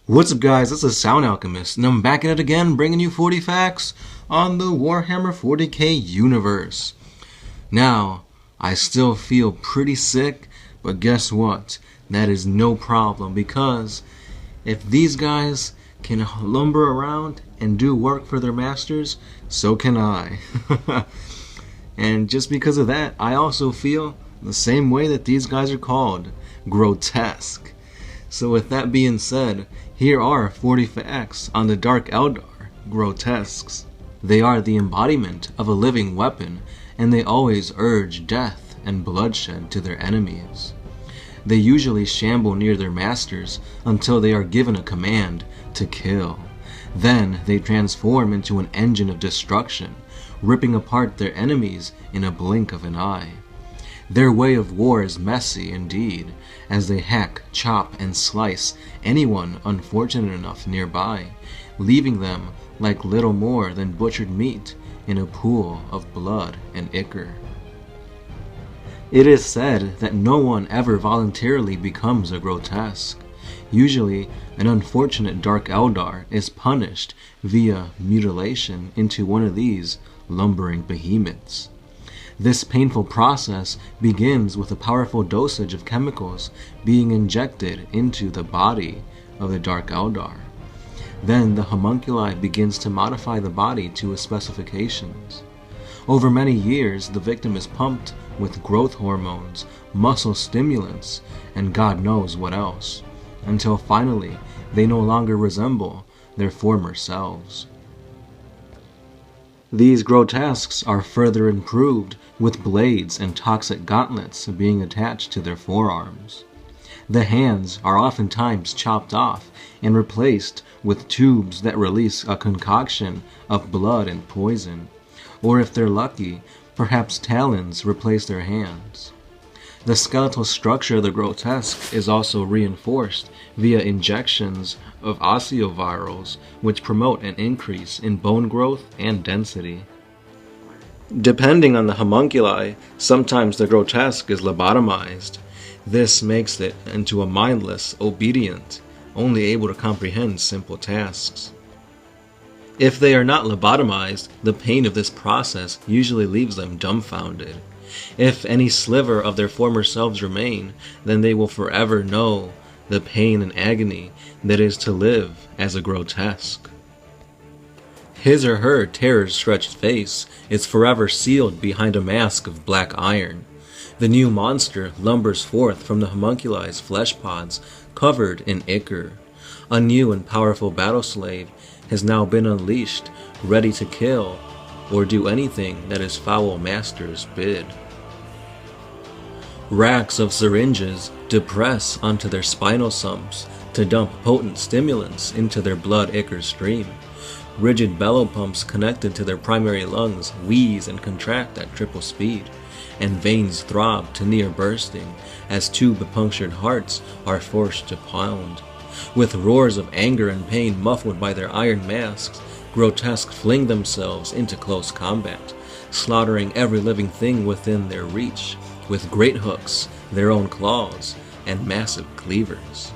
What's up guys, this is Sound Alchemist, and I'm back at it again bringing you 40 facts on the Warhammer 40k universe. Now, I still feel pretty sick, but guess what? That is no problem, because if these guys can lumber around and do work for their masters, so can I. And just because of that, I also feel the same way that these guys are called, grotesque. So with that being said, here are 40 facts on the Dark Eldar, Grotesques. They are the embodiment of a living weapon, and they always urge death and bloodshed to their enemies. They usually shamble near their masters until they are given a command to kill. Then they transform into an engine of destruction, ripping apart their enemies in a blink of an eye. Their way of war is messy indeed, as they hack, chop, and slice anyone unfortunate enough nearby, leaving them like little more than butchered meat in a pool of blood and ichor. It is said that no one ever voluntarily becomes a grotesque. Usually, an unfortunate Dark Eldar is punished via mutilation into one of these lumbering behemoths. This painful process begins with a powerful dosage of chemicals being injected into the body of the Dark Eldar. Then the homunculi begins to modify the body to its specifications. Over many years, the victim is pumped with growth hormones, muscle stimulants, and God knows what else, until finally they no longer resemble their former selves. These grotesques are further improved with blades and toxic gauntlets being attached to their forearms. The hands are oftentimes chopped off and replaced with tubes that release a concoction of blood and poison, or if they're lucky, perhaps talons replace their hands. The skeletal structure of the grotesque is also reinforced via injections of osteovirals, which promote an increase in bone growth and density. Depending on the homunculi, sometimes the grotesque is lobotomized. This makes it into a mindless, obedient, only able to comprehend simple tasks. If they are not lobotomized, the pain of this process usually leaves them dumbfounded. If any sliver of their former selves remain, then they will forever know the pain and agony that is to live as a grotesque. His or her terror-stretched face is forever sealed behind a mask of black iron. The new monster lumbers forth from the homunculi's flesh pods covered in ichor. A new and powerful battle slave has now been unleashed, ready to kill or do anything that his foul masters bid. Racks of syringes depress onto their spinal sumps to dump potent stimulants into their blood ichor stream. Rigid bellow pumps connected to their primary lungs wheeze and contract at triple speed, and veins throb to near bursting as tube-punctured hearts are forced to pound. With roars of anger and pain muffled by their iron masks, grotesques fling themselves into close combat, slaughtering every living thing within their reach, with great hooks, their own claws, and massive cleavers.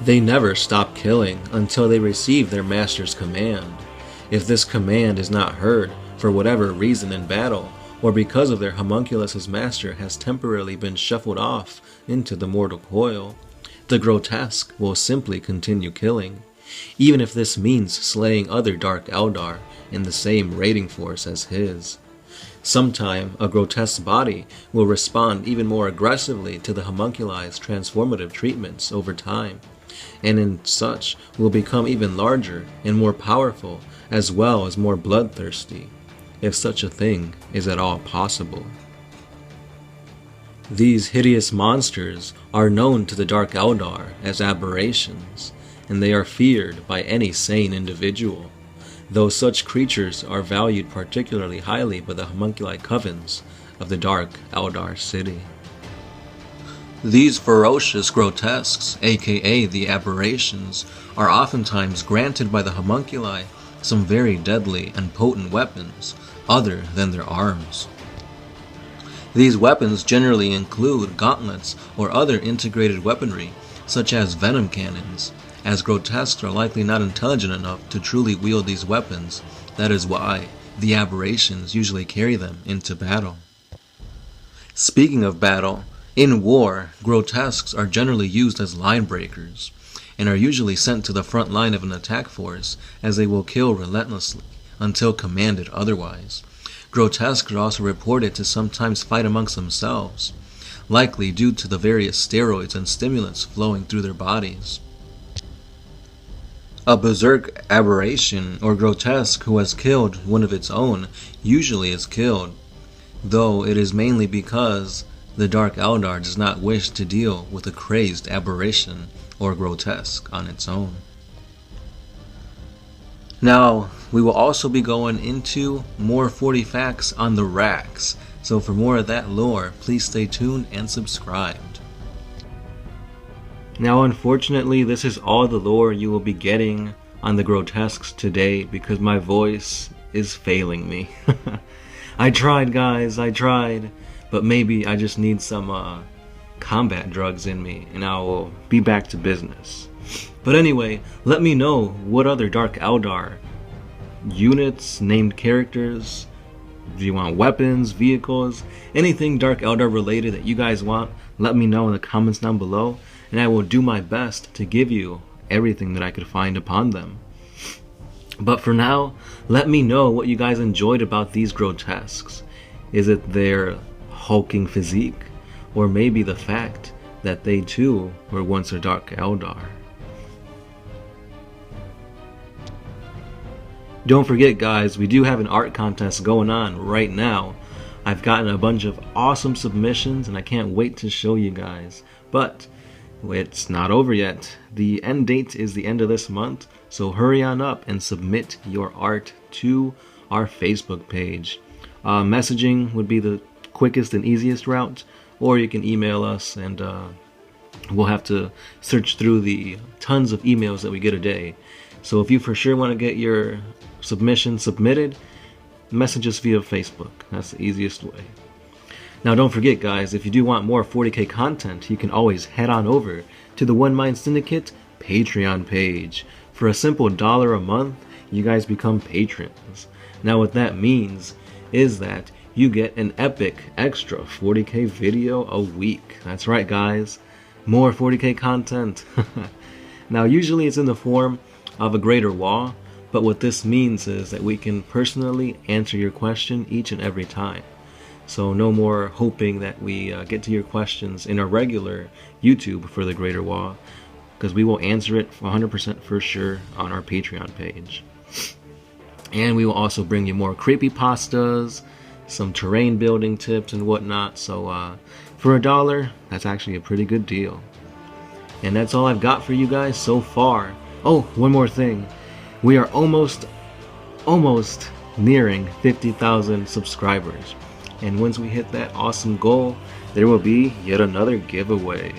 They never stop killing until they receive their master's command. If this command is not heard, for whatever reason in battle, or because of their homunculus' master has temporarily been shuffled off into the mortal coil, the grotesque will simply continue killing, even if this means slaying other Dark Eldar in the same raiding force as his. Sometime, a grotesque body will respond even more aggressively to the homunculi's transformative treatments over time, and in such will become even larger and more powerful, as well as more bloodthirsty, if such a thing is at all possible. These hideous monsters are known to the Dark Eldar as Aberrations, and they are feared by any sane individual, though such creatures are valued particularly highly by the homunculi covens of the Dark Eldar city. These ferocious grotesques, aka the Aberrations, are oftentimes granted by the homunculi some very deadly and potent weapons other than their arms. These weapons generally include gauntlets or other integrated weaponry such as venom cannons, as grotesques are likely not intelligent enough to truly wield these weapons. That is why the Aberrations usually carry them into battle. Speaking of battle, in war, grotesques are generally used as line breakers, and are usually sent to the front line of an attack force, as they will kill relentlessly until commanded otherwise. Grotesques are also reported to sometimes fight amongst themselves, likely due to the various steroids and stimulants flowing through their bodies. A berserk aberration or grotesque who has killed one of its own usually is killed, though it is mainly because the Dark Eldar does not wish to deal with a crazed aberration or grotesque on its own. Now, we will also be going into more 40 facts on the racks, so for more of that lore, please stay tuned and subscribed. Now, unfortunately, this is all the lore you will be getting on the grotesques today because my voice is failing me. I tried, guys, I tried, but maybe I just need some combat drugs in me and I will be back to business. But anyway, let me know what other Dark Eldar units, named characters, do you want weapons, vehicles, anything Dark Eldar related that you guys want, let me know in the comments down below, and I will do my best to give you everything that I could find upon them. But for now, let me know what you guys enjoyed about these grotesques. Is it their hulking physique, or maybe the fact that they too were once a Dark Eldar? Don't forget, guys, we do have an art contest going on right now. I've gotten a bunch of awesome submissions and I can't wait to show you guys. But it's not over yet. The end date is the end of this month, so hurry on up and submit your art to our Facebook page. Messaging would be the quickest and easiest route, or you can email us and we'll have to search through the tons of emails that we get a day. So if you for sure want to get your submission submitted, message us via Facebook. That's the easiest way. Now don't forget, guys, if you do want more 40k content, you can always head on over to the One Mind Syndicate Patreon page. For a simple $1 a month, you guys become patrons. Now what that means is that you get an epic extra 40k video a week. That's right, guys, more 40k content. Now usually it's in the form of a greater wall, but what this means is that we can personally answer your question each and every time. So no more hoping that we get to your questions in our regular YouTube for the greater wall, because we will answer it 100% for sure on our Patreon page. And we will also bring you more creepypastas, some terrain building tips and whatnot. So for $1, that's actually a pretty good deal. And that's all I've got for you guys so far. Oh, one more thing. We are almost nearing 50,000 subscribers. And once we hit that awesome goal, there will be yet another giveaway.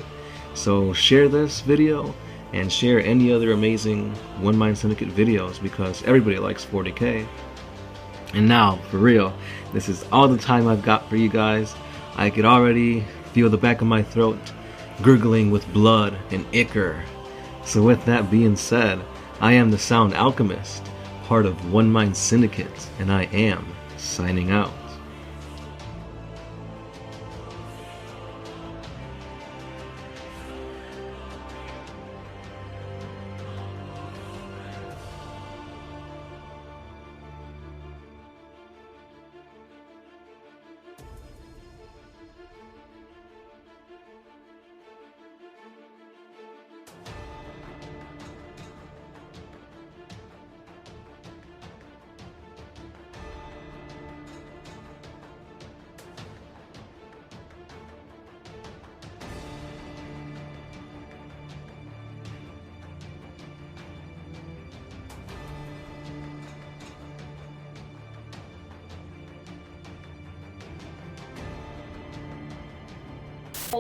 So share this video and share any other amazing One Mind Syndicate videos, because everybody likes 40k. And now, for real, this is all the time I've got for you guys. I could already feel the back of my throat gurgling with blood and ichor. So with that being said, I am the Sound Alchemist, part of One Mind Syndicate, and I am signing out. Oh,